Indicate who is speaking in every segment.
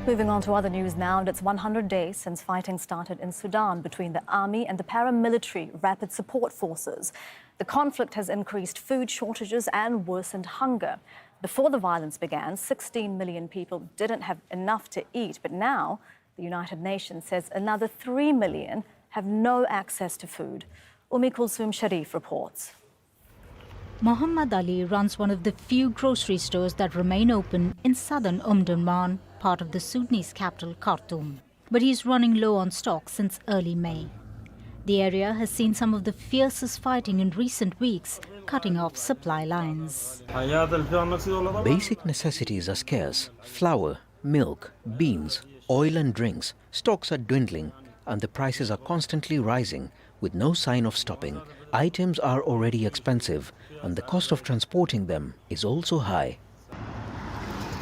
Speaker 1: Moving on to other news now, and it's 100 days since fighting started in Sudan between the army and the paramilitary rapid support forces. The conflict has increased food shortages and worsened hunger. Before the violence began, 16 million people didn't have enough to eat, but now the United Nations says another 3 million have no access to food. Um-e-Kulsoom Shariff reports.
Speaker 2: Muhammad Ali runs one of the few grocery stores that remain open in southern Omdurman, part of the Sudanese capital Khartoum. But he's running low on stock since early May. The area has seen some of the fiercest fighting in recent weeks, cutting off supply lines.
Speaker 3: Basic necessities are scarce. Flour, milk, beans, oil and drinks. Stocks are dwindling and the prices are constantly rising with no sign of stopping. Items are already expensive and the cost of transporting them is also high.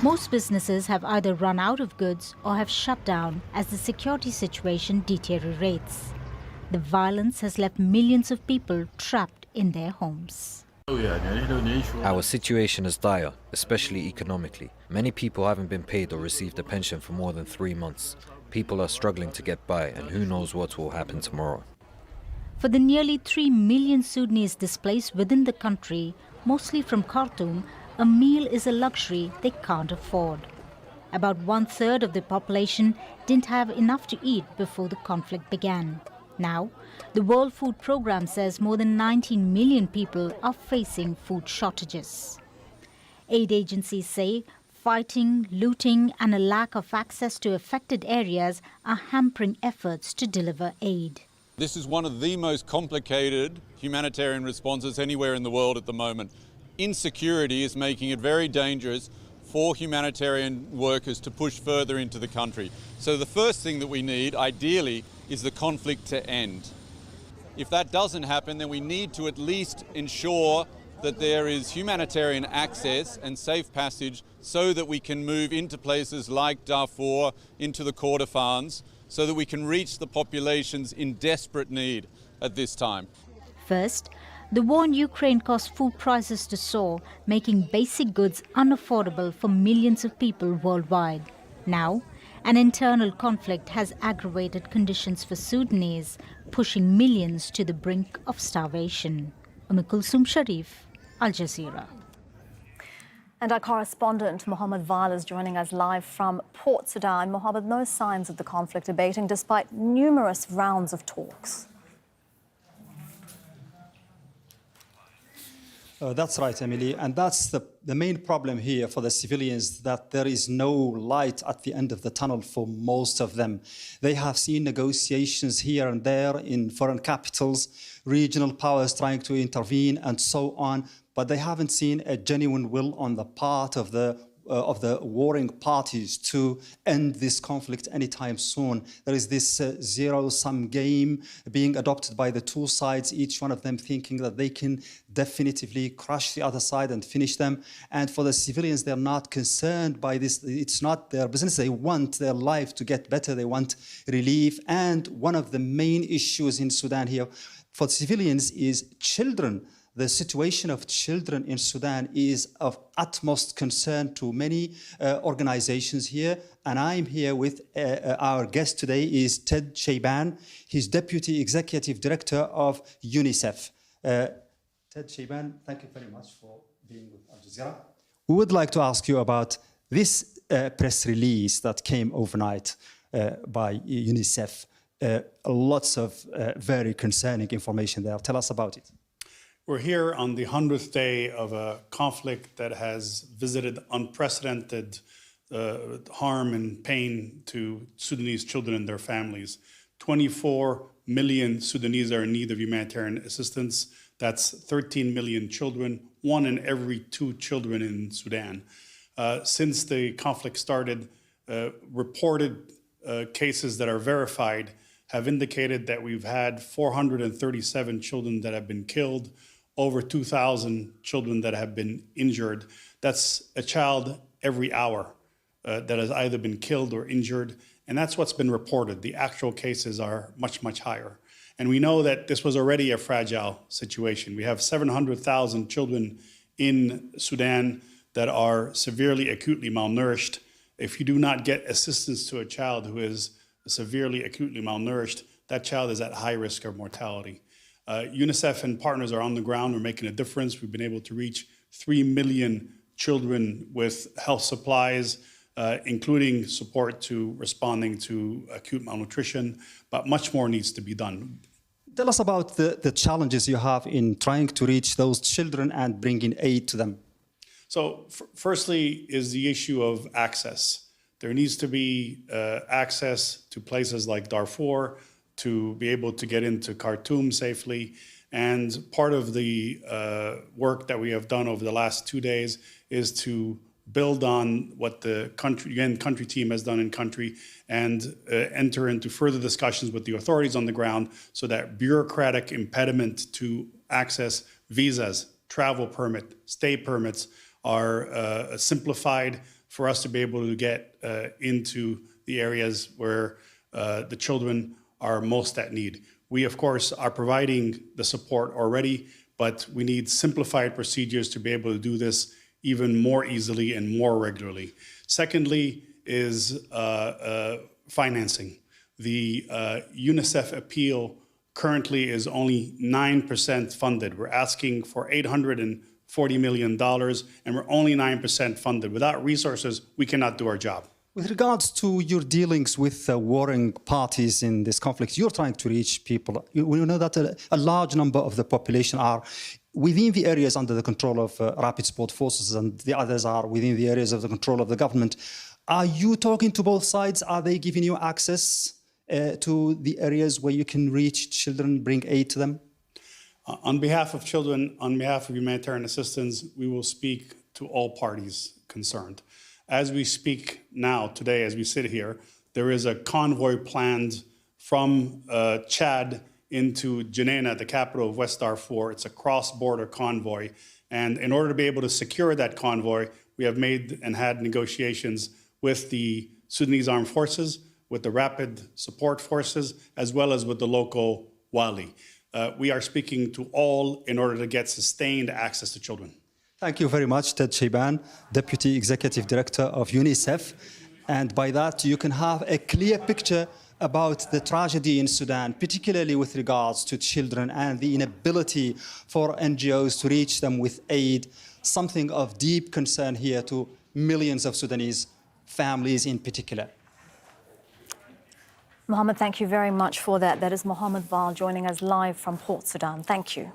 Speaker 2: Most businesses have either run out of goods or have shut down as the security situation deteriorates. The violence has left millions of people trapped in their homes.
Speaker 4: Our situation is dire, especially economically. Many people haven't been paid or received a pension for more than 3 months. People are struggling to get by, and who knows what will happen tomorrow.
Speaker 2: For the nearly 3 million Sudanese displaced within the country, mostly from Khartoum, a meal is a luxury they can't afford. About 1/3 of the population didn't have enough to eat before the conflict began. Now, the World Food Programme says more than 19 million people are facing food shortages. Aid agencies say fighting, looting and a lack of access to affected areas are hampering efforts to deliver aid.
Speaker 5: This is one of the most complicated humanitarian responses anywhere in the world at the moment. Insecurity is making it very dangerous for humanitarian workers to push further into the country. So the first thing that we need, ideally, is the conflict to end. If that doesn't happen, then we need to at least ensure that there is humanitarian access and safe passage so that we can move into places like Darfur, into the Kordofans, so that we can reach the populations in desperate need at this time.
Speaker 2: First, the war in Ukraine caused food prices to soar, making basic goods unaffordable for millions of people worldwide. Now, an internal conflict has aggravated conditions for Sudanese, pushing millions to the brink of starvation. Um-e-Kulsoom Shariff, Al Jazeera.
Speaker 1: And our correspondent Mohammed Val is joining us live from Port Sudan. Mohammed, no signs of the conflict abating despite numerous rounds of talks.
Speaker 6: That's right, Emily, and that's the main problem here for the civilians, that there is no light at the end of the tunnel for most of them. They have seen negotiations here and there in foreign capitals, regional powers trying to intervene and so on, but they haven't seen a genuine will on the part of the warring parties to end this conflict anytime soon. There is this zero-sum game being adopted by the two sides, each one of them thinking that they can definitively crush the other side and finish them. And for the civilians, they're not concerned by this. It's not their business. They want their life to get better. They want relief. And one of the main issues in Sudan here for civilians is children. The situation of children in Sudan is of utmost concern to many organizations here. And I'm here with our guest today is Ted Shayban. He's Deputy Executive Director of UNICEF. Ted Shayban, thank you very much for being with Al Jazeera. We would like to ask you about this press release that came overnight by UNICEF. Lots of very concerning information there. Tell us about it.
Speaker 7: We're here on the 100th day of a conflict that has visited unprecedented harm and pain to Sudanese children and their families. 24 million Sudanese are in need of humanitarian assistance. That's 13 million children, 1 in every 2 children in Sudan. Since the conflict started, reported cases that are verified have indicated that we've had 437 children that have been killed, over 2,000 children that have been injured. That's a child every hour that has either been killed or injured. And that's what's been reported. The actual cases are much, much higher. And we know that this was already a fragile situation. We have 700,000 children in Sudan that are severely, acutely malnourished. If you do not get assistance to a child who is severely acutely malnourished, that child is at high risk of mortality. UNICEF and partners are on the ground. We're making a difference. We've been able to reach 3 million children with health supplies, including support to responding to acute malnutrition, but much more needs to be done.
Speaker 6: Tell us about the challenges you have in trying to reach those children and bringing aid to them.
Speaker 7: So firstly is the issue of access. There needs to be access to places like Darfur to be able to get into Khartoum safely. And part of the work that we have done over the last 2 days is to build on what the country team has done in country and enter into further discussions with the authorities on the ground so that bureaucratic impediment to access visas, travel permit, stay permits are simplified for us to be able to get into the areas where the children are most at need. We, of course, are providing the support already, but we need simplified procedures to be able to do this even more easily and more regularly. Secondly is financing. The UNICEF appeal currently is only 9% funded. We're asking for $840 million, and we're only 9% funded. Without resources, we cannot do our job.
Speaker 6: With regards to your dealings with warring parties in this conflict, you're trying to reach people. We know that a large number of the population are within the areas under the control of rapid support forces, and the others are within the areas of the control of the government. Are you talking to both sides? Are they giving you access to the areas where you can reach children, bring aid to them?
Speaker 7: On behalf of children, on behalf of humanitarian assistance, we will speak to all parties concerned. As we speak now, today, as we sit here, there is a convoy planned from Chad into Jenaina, the capital of West Darfur. It's a cross-border convoy. And in order to be able to secure that convoy, we have made and had negotiations with the Sudanese Armed Forces, with the Rapid Support Forces, as well as with the local Wali. We are speaking to all in order to get sustained access to children.
Speaker 6: Thank you very much, Ted Shayban, Deputy Executive Director of UNICEF. And by that, you can have a clear picture about the tragedy in Sudan, particularly with regards to children and the inability for NGOs to reach them with aid, something of deep concern here to millions of Sudanese families in particular.
Speaker 1: Mohammed, thank you very much for that. That is Mohammed Val joining us live from Port Sudan. Thank you.